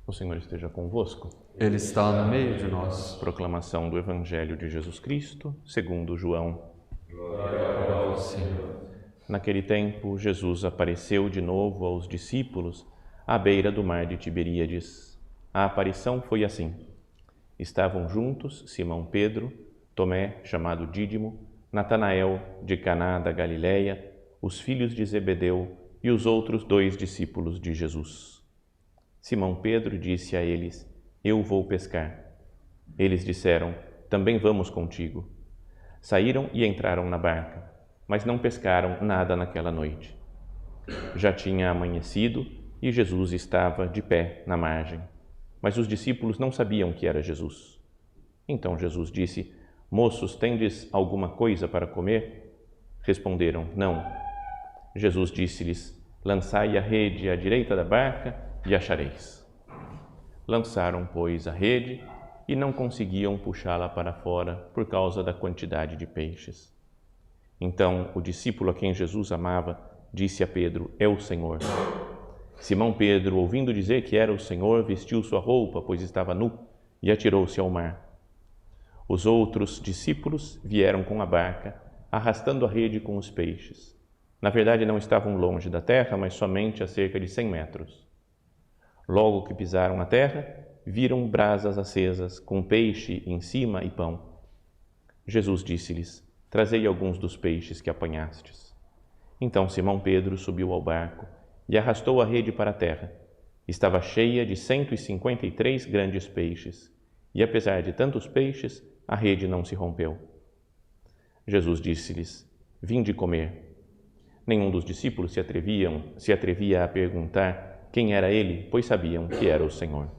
O Senhor esteja convosco. Ele está no meio de nós. Proclamação do Evangelho de Jesus Cristo, segundo João. Glória a vós, Senhor. Naquele tempo, Jesus apareceu de novo aos discípulos à beira do mar de Tiberíades. A aparição foi assim. Estavam juntos Simão Pedro, Tomé, chamado Dídimo, Natanael, de Caná da Galileia, os filhos de Zebedeu e os outros 2 discípulos de Jesus. Simão Pedro disse a eles: Eu vou pescar. Eles disseram: Também vamos contigo. Saíram e entraram na barca, mas não pescaram nada naquela noite. Já tinha amanhecido e Jesus estava de pé na margem, mas os discípulos não sabiam que era Jesus. Então Jesus disse: Moços, tendes alguma coisa para comer? Responderam: Não. Jesus disse-lhes: Lançai a rede à direita da barca e achareis. Lançaram, pois, a rede e não conseguiam puxá-la para fora por causa da quantidade de peixes. Então o discípulo a quem Jesus amava disse a Pedro: É o Senhor. Simão Pedro, ouvindo dizer que era o Senhor, vestiu sua roupa, pois estava nu, e atirou-se ao mar. Os outros discípulos vieram com a barca, arrastando a rede com os peixes. Na verdade, não estavam longe da terra, mas somente a cerca de 100 metros. Logo que pisaram a terra, viram brasas acesas, com peixe em cima e pão. Jesus disse-lhes: Trazei alguns dos peixes que apanhastes. Então Simão Pedro subiu ao barco e arrastou a rede para a terra. Estava cheia de 153 grandes peixes, e apesar de tantos peixes, a rede não se rompeu. Jesus disse-lhes: Vinde comer. Nenhum dos discípulos se atrevia a perguntar quem era ele, pois sabiam que era o Senhor.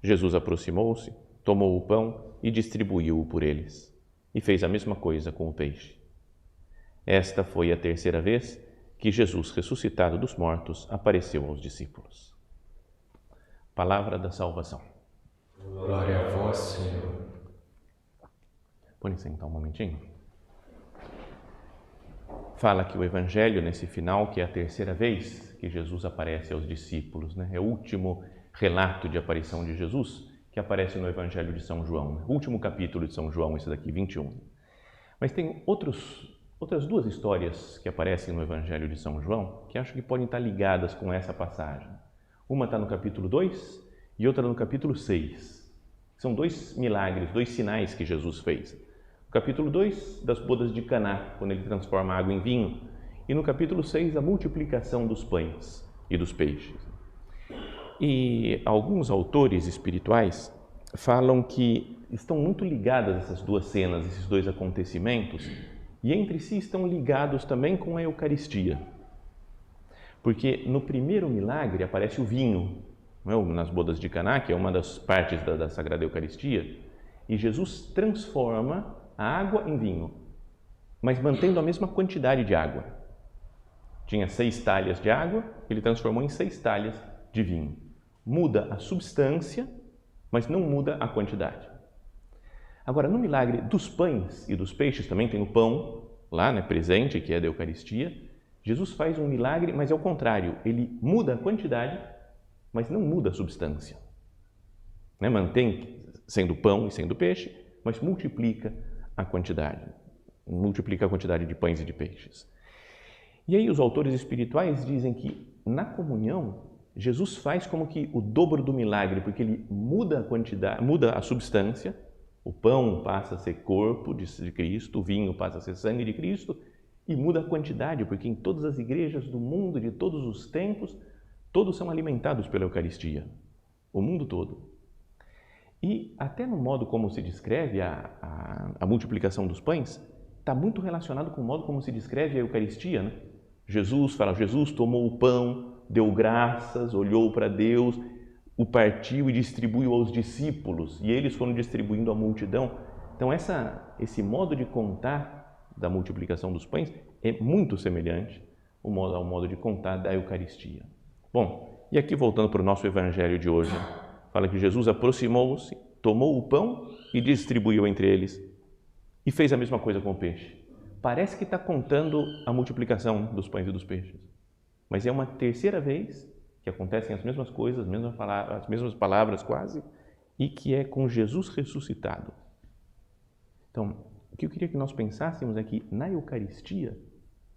Jesus aproximou-se, tomou o pão e distribuiu-o por eles, e fez a mesma coisa com o peixe. Esta foi a 3ª vez que Jesus, ressuscitado dos mortos, apareceu aos discípulos. Palavra da salvação. Glória a vós, Senhor. Podem sentar um momentinho. Fala aqui o Evangelho, nesse final, que é a 3ª vez que Jesus aparece aos discípulos, né? É o último relato de aparição de Jesus que aparece no Evangelho de São João, o último capítulo de São João, esse daqui, 21. Mas tem outras 2 histórias que aparecem no Evangelho de São João que acho que podem estar ligadas com essa passagem. Uma está no capítulo 2 e outra no capítulo 6. São 2 milagres, 2 sinais que Jesus fez. No capítulo 2, das bodas de Caná, quando ele transforma a água em vinho. E no capítulo 6, a multiplicação dos pães e dos peixes. E alguns autores espirituais falam que estão muito ligadas essas 2 cenas, esses 2 acontecimentos, e entre si estão ligados também com a Eucaristia. Porque no primeiro milagre aparece o vinho, nas bodas de Caná, que é uma das partes da Sagrada Eucaristia, e Jesus transforma a água em vinho, mas mantendo a mesma quantidade de água. Tinha 6 talhas de água, ele transformou em 6 talhas de vinho. Muda a substância, mas não muda a quantidade. Agora, no milagre dos pães e dos peixes, também tem o pão lá, presente, que é da Eucaristia. Jesus faz um milagre, mas é o contrário. Ele muda a quantidade, mas não muda a substância. Mantém sendo pão e sendo peixe, mas multiplica a quantidade de pães e de peixes. E aí os autores espirituais dizem que na comunhão Jesus faz como que o dobro do milagre, porque ele muda a quantidade, muda a substância. O pão passa a ser corpo de Cristo, o vinho passa a ser sangue de Cristo, e muda a quantidade, porque em todas as igrejas do mundo, de todos os tempos, todos são alimentados pela Eucaristia, o mundo todo. E até no modo como se descreve a multiplicação dos pães, está muito relacionado com o modo como se descreve a Eucaristia, Jesus tomou o pão, deu graças, olhou para Deus, o partiu e distribuiu aos discípulos, e eles foram distribuindo à multidão. Então esse modo de contar da multiplicação dos pães é muito semelhante ao modo de contar da Eucaristia. Bom, e aqui voltando para o nosso Evangelho de hoje, fala que Jesus aproximou-se, tomou o pão e distribuiu entre eles, e fez a mesma coisa com o peixe. Parece que está contando a multiplicação dos pães e dos peixes, mas é uma 3ª vez que acontecem as mesmas coisas, as mesmas palavras quase, e que é com Jesus ressuscitado. Então, o que eu queria que nós pensássemos é que na Eucaristia,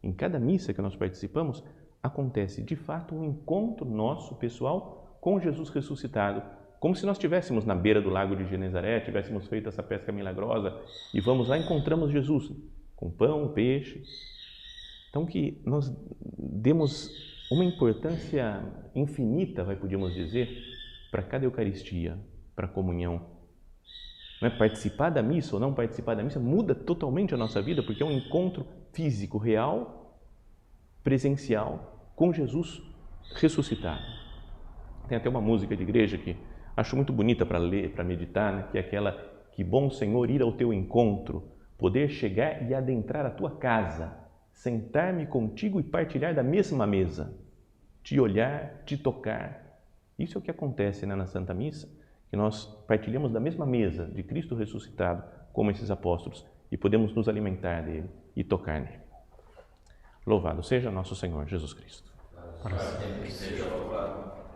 em cada missa que nós participamos, acontece de fato um encontro nosso, pessoal, com Jesus ressuscitado, como se nós estivéssemos na beira do lago de Genezaré, tivéssemos feito essa pesca milagrosa e vamos lá e encontramos Jesus com pão, peixe. Então que nós demos uma importância infinita, podíamos dizer, para cada Eucaristia, para a comunhão. Não é? Participar da missa ou não participar da missa muda totalmente a nossa vida, porque é um encontro físico, real, presencial, com Jesus ressuscitado. Tem até uma música de igreja que acho muito bonita para ler, para meditar, né? Que é aquela: que bom, Senhor, ir ao teu encontro, poder chegar e adentrar a tua casa, sentar-me contigo e partilhar da mesma mesa, te olhar, te tocar. Isso é o que acontece, né, na Santa Missa, que nós partilhamos da mesma mesa de Cristo ressuscitado, como esses apóstolos, e podemos nos alimentar dele e tocar nele. Louvado seja nosso Senhor Jesus Cristo. Para sempre seja louvado.